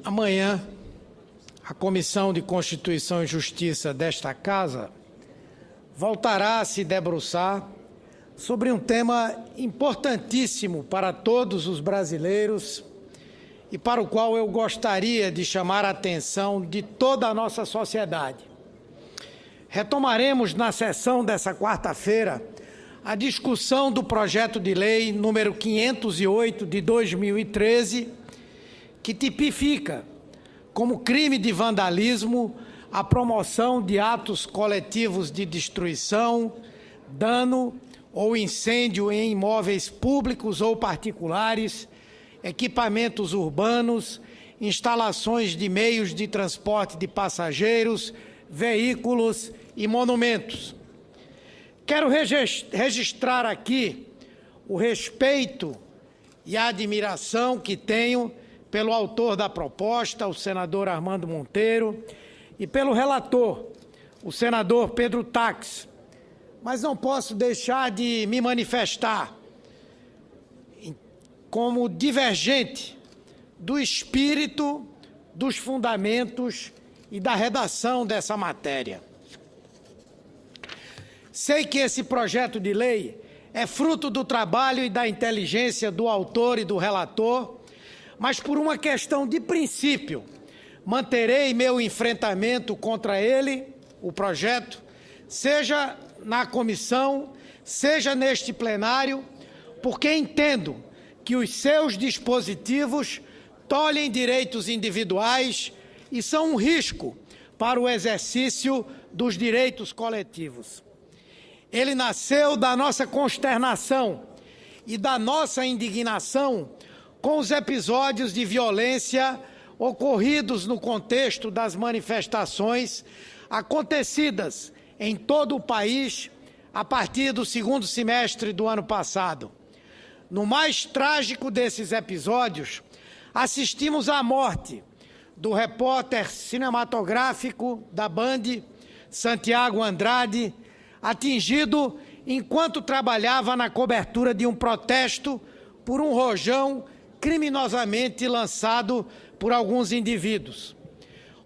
Amanhã, a Comissão de Constituição e Justiça desta Casa voltará a se debruçar sobre um tema importantíssimo para todos os brasileiros e para o qual eu gostaria de chamar a atenção de toda a nossa sociedade. Retomaremos na sessão dessa quarta-feira a discussão do projeto de lei número 508 de 2013, que tipifica como crime de vandalismo a promoção de atos coletivos de destruição, dano ou incêndio em imóveis públicos ou particulares, equipamentos urbanos, instalações de meios de transporte de passageiros, veículos e monumentos. Quero registrar aqui o respeito e a admiração que tenho pelo autor da proposta, o senador Armando Monteiro, e pelo relator, o senador Pedro Táxi. Mas não posso deixar de me manifestar como divergente do espírito, dos fundamentos e da redação dessa matéria. Sei que esse projeto de lei é fruto do trabalho e da inteligência do autor e do relator, mas por uma questão de princípio, manterei meu enfrentamento contra ele, o projeto, seja na comissão, seja neste plenário, porque entendo que os seus dispositivos tolhem direitos individuais e são um risco para o exercício dos direitos coletivos. Ele nasceu da nossa consternação e da nossa indignação com os episódios de violência ocorridos no contexto das manifestações acontecidas em todo o país a partir do segundo semestre do ano passado. No mais trágico desses episódios, assistimos à morte do repórter cinematográfico da Band, Santiago Andrade, atingido enquanto trabalhava na cobertura de um protesto por um rojão criminosamente lançado por alguns indivíduos.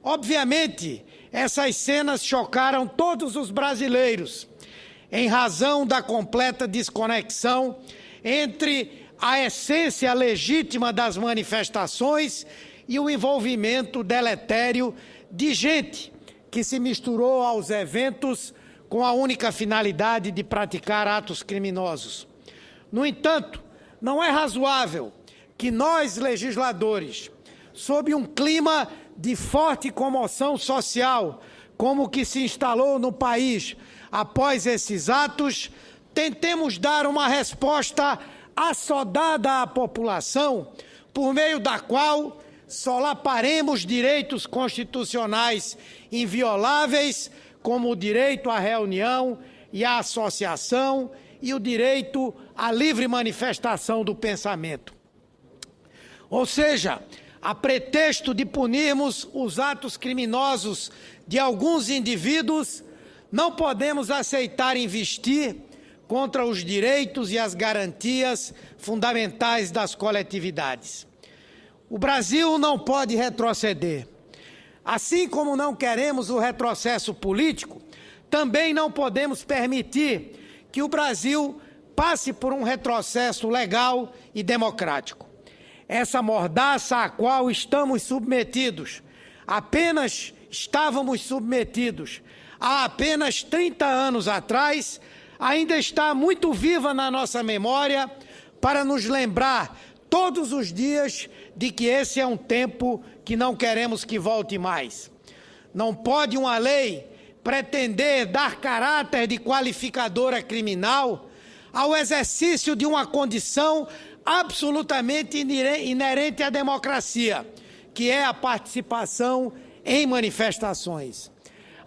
Obviamente, essas cenas chocaram todos os brasileiros, em razão da completa desconexão entre a essência legítima das manifestações e o envolvimento deletério de gente que se misturou aos eventos com a única finalidade de praticar atos criminosos. No entanto, não é razoável que nós, legisladores, sob um clima de forte comoção social, como o que se instalou no país após esses atos, tentemos dar uma resposta assodada à população, por meio da qual solaparemos direitos constitucionais invioláveis, como o direito à reunião e à associação e o direito à livre manifestação do pensamento. Ou seja, a pretexto de punirmos os atos criminosos de alguns indivíduos, não podemos aceitar investir contra os direitos e as garantias fundamentais das coletividades. O Brasil não pode retroceder. Assim como não queremos o retrocesso político, também não podemos permitir que o Brasil passe por um retrocesso legal e democrático. Essa mordaça a qual estamos submetidos, estávamos submetidos há apenas 30 anos atrás, ainda está muito viva na nossa memória para nos lembrar todos os dias de que esse é um tempo que não queremos que volte mais. Não pode uma lei pretender dar caráter de qualificadora criminal ao exercício de uma condição absolutamente inerente à democracia, que é a participação em manifestações.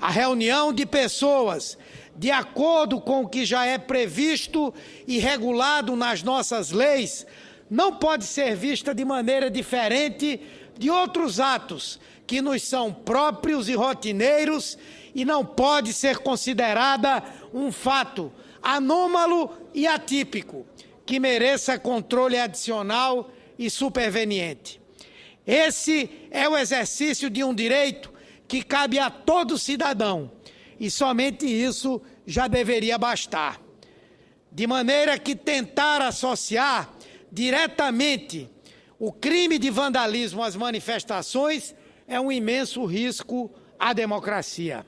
A reunião de pessoas, de acordo com o que já é previsto e regulado nas nossas leis, não pode ser vista de maneira diferente de outros atos que nos são próprios e rotineiros e não pode ser considerada um fato anômalo e atípico, que mereça controle adicional e superveniente. Esse é o exercício de um direito que cabe a todo cidadão, e somente isso já deveria bastar. De maneira que tentar associar diretamente o crime de vandalismo às manifestações é um imenso risco à democracia.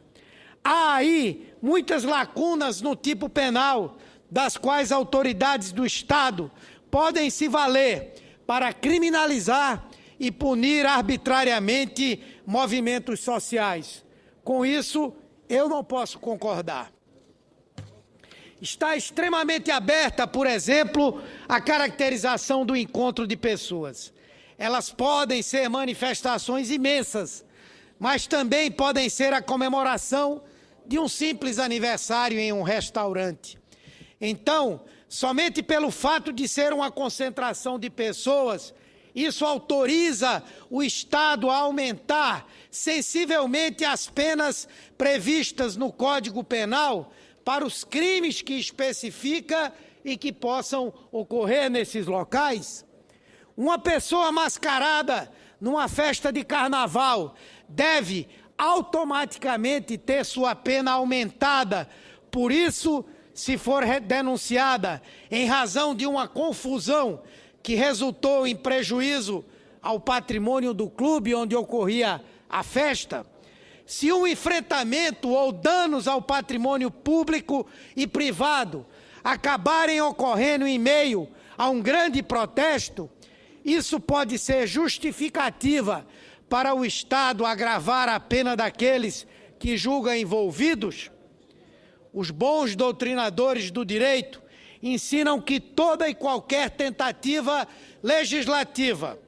Há aí muitas lacunas no tipo penal, das quais autoridades do Estado podem se valer para criminalizar e punir arbitrariamente movimentos sociais. Com isso, eu não posso concordar. Está extremamente aberta, por exemplo, a caracterização do encontro de pessoas. Elas podem ser manifestações imensas, mas também podem ser a comemoração de um simples aniversário em um restaurante. Então, somente pelo fato de ser uma concentração de pessoas, isso autoriza o Estado a aumentar sensivelmente as penas previstas no Código Penal para os crimes que especifica e que possam ocorrer nesses locais. Uma pessoa mascarada numa festa de carnaval deve automaticamente ter sua pena aumentada. Por isso, se for denunciada em razão de uma confusão que resultou em prejuízo ao patrimônio do clube onde ocorria a festa, se um enfrentamento ou danos ao patrimônio público e privado acabarem ocorrendo em meio a um grande protesto, isso pode ser justificativa para o Estado agravar a pena daqueles que julga envolvidos. Os bons doutrinadores do direito ensinam que toda e qualquer tentativa legislativa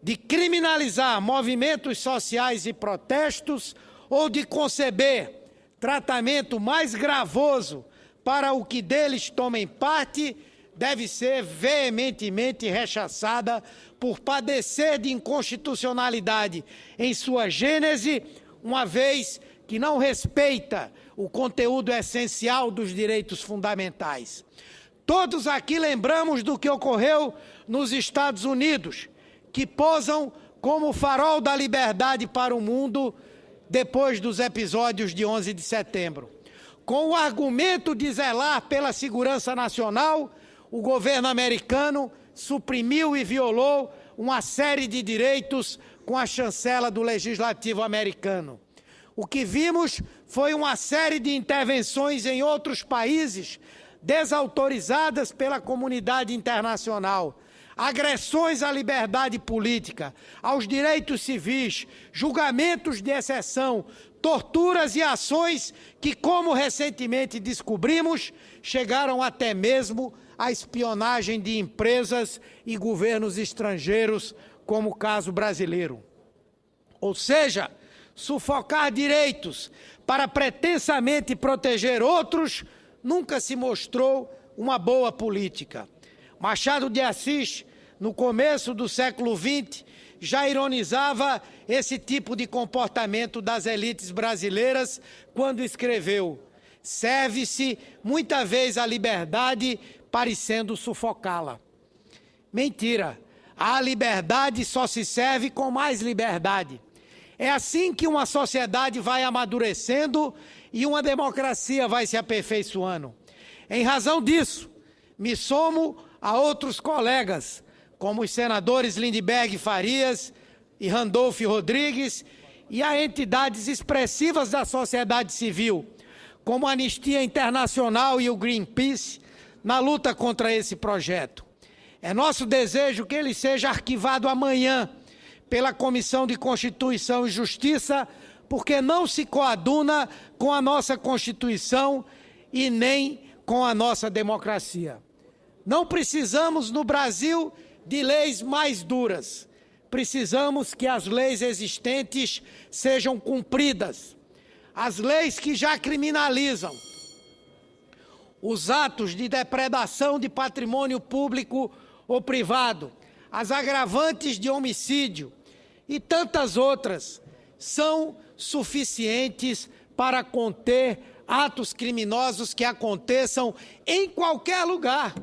de criminalizar movimentos sociais e protestos ou de conceber tratamento mais gravoso para o que deles tomem parte deve ser veementemente rechaçada por padecer de inconstitucionalidade em sua gênese, uma vez que não respeita o conteúdo essencial dos direitos fundamentais. Todos aqui lembramos do que ocorreu nos Estados Unidos, que posam como farol da liberdade para o mundo depois dos episódios de 11 de setembro. Com o argumento de zelar pela segurança nacional, o governo americano suprimiu e violou uma série de direitos com a chancela do legislativo americano. O que vimos foi uma série de intervenções em outros países desautorizadas pela comunidade internacional, agressões à liberdade política, aos direitos civis, julgamentos de exceção, torturas e ações que, como recentemente descobrimos, chegaram até mesmo à espionagem de empresas e governos estrangeiros, como o caso brasileiro. Ou seja, sufocar direitos para pretensamente proteger outros nunca se mostrou uma boa política. Machado de Assis, no começo do século XX, já ironizava esse tipo de comportamento das elites brasileiras quando escreveu: serve-se muita vez a liberdade parecendo sufocá-la. Mentira! A liberdade só se serve com mais liberdade. É assim que uma sociedade vai amadurecendo e uma democracia vai se aperfeiçoando. Em razão disso, me somo a outros colegas, como os senadores Lindbergh Farias e Randolph Rodrigues, e a entidades expressivas da sociedade civil, como a Anistia Internacional e o Greenpeace, na luta contra esse projeto. É nosso desejo que ele seja arquivado amanhã pela Comissão de Constituição e Justiça, porque não se coaduna com a nossa Constituição e nem com a nossa democracia. Não precisamos, no Brasil, de leis mais duras. Precisamos que as leis existentes sejam cumpridas. As leis que já criminalizam os atos de depredação de patrimônio público ou privado, as agravantes de homicídio e tantas outras, são suficientes para conter atos criminosos que aconteçam em qualquer lugar,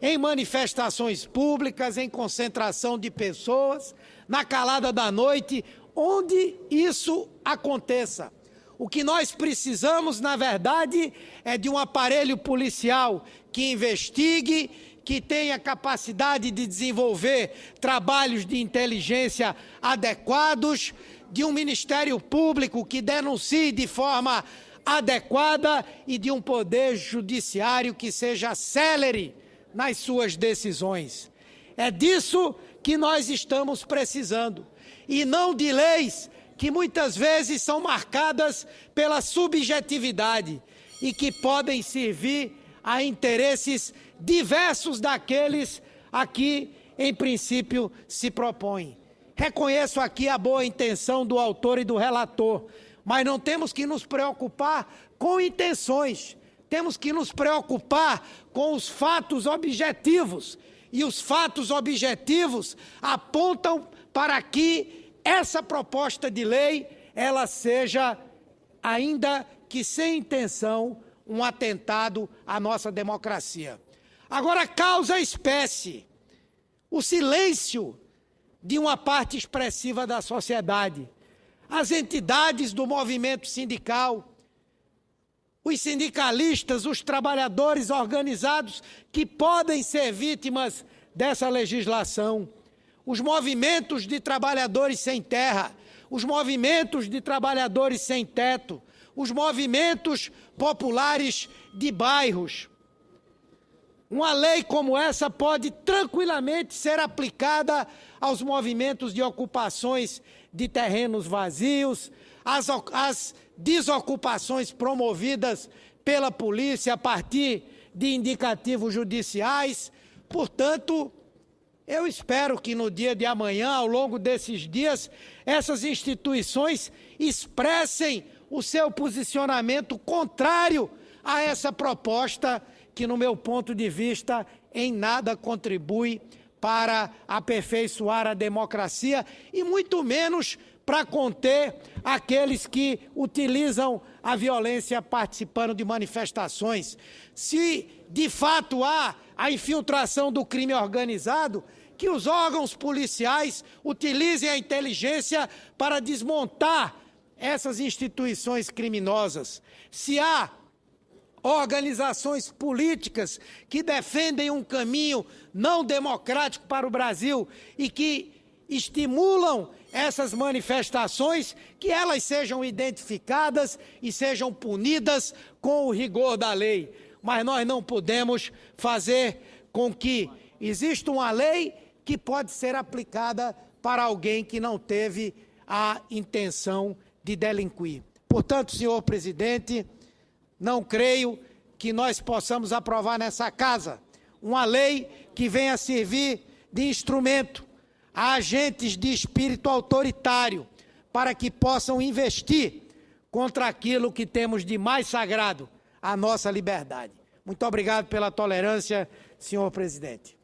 em manifestações públicas, em concentração de pessoas, na calada da noite, onde isso aconteça. O que nós precisamos, na verdade, é de um aparelho policial que investigue, que tenha capacidade de desenvolver trabalhos de inteligência adequados, de um Ministério Público que denuncie de forma adequada e de um poder judiciário que seja célere nas suas decisões. É disso que nós estamos precisando, e não de leis que muitas vezes são marcadas pela subjetividade e que podem servir a interesses diversos daqueles a que, em princípio, se propõem. Reconheço aqui a boa intenção do autor e do relator, mas não temos que nos preocupar com intenções, temos que nos preocupar com os fatos objetivos, e os fatos objetivos apontam para que essa proposta de lei, ela seja, ainda que sem intenção, um atentado à nossa democracia. Agora, causa espécie o silêncio de uma parte expressiva da sociedade. As entidades do movimento sindical, os sindicalistas, os trabalhadores organizados que podem ser vítimas dessa legislação, os movimentos de trabalhadores sem terra, os movimentos de trabalhadores sem teto, os movimentos populares de bairros. Uma lei como essa pode tranquilamente ser aplicada aos movimentos de ocupações de terrenos vazios, às desocupações promovidas pela polícia a partir de indicativos judiciais. Portanto, eu espero que no dia de amanhã, ao longo desses dias, essas instituições expressem o seu posicionamento contrário a essa proposta que, no meu ponto de vista, em nada contribui para aperfeiçoar a democracia e muito menos para conter aqueles que utilizam a violência participando de manifestações. Se, de fato, há a infiltração do crime organizado, que os órgãos policiais utilizem a inteligência para desmontar essas instituições criminosas. Se há organizações políticas que defendem um caminho não democrático para o Brasil e que estimulam essas manifestações, que elas sejam identificadas e sejam punidas com o rigor da lei. Mas nós não podemos fazer com que exista uma lei que pode ser aplicada para alguém que não teve a intenção de delinquir. Portanto, senhor presidente, não creio que nós possamos aprovar nessa casa uma lei que venha servir de instrumento a agentes de espírito autoritário para que possam investir contra aquilo que temos de mais sagrado, a nossa liberdade. Muito obrigado pela tolerância, senhor presidente.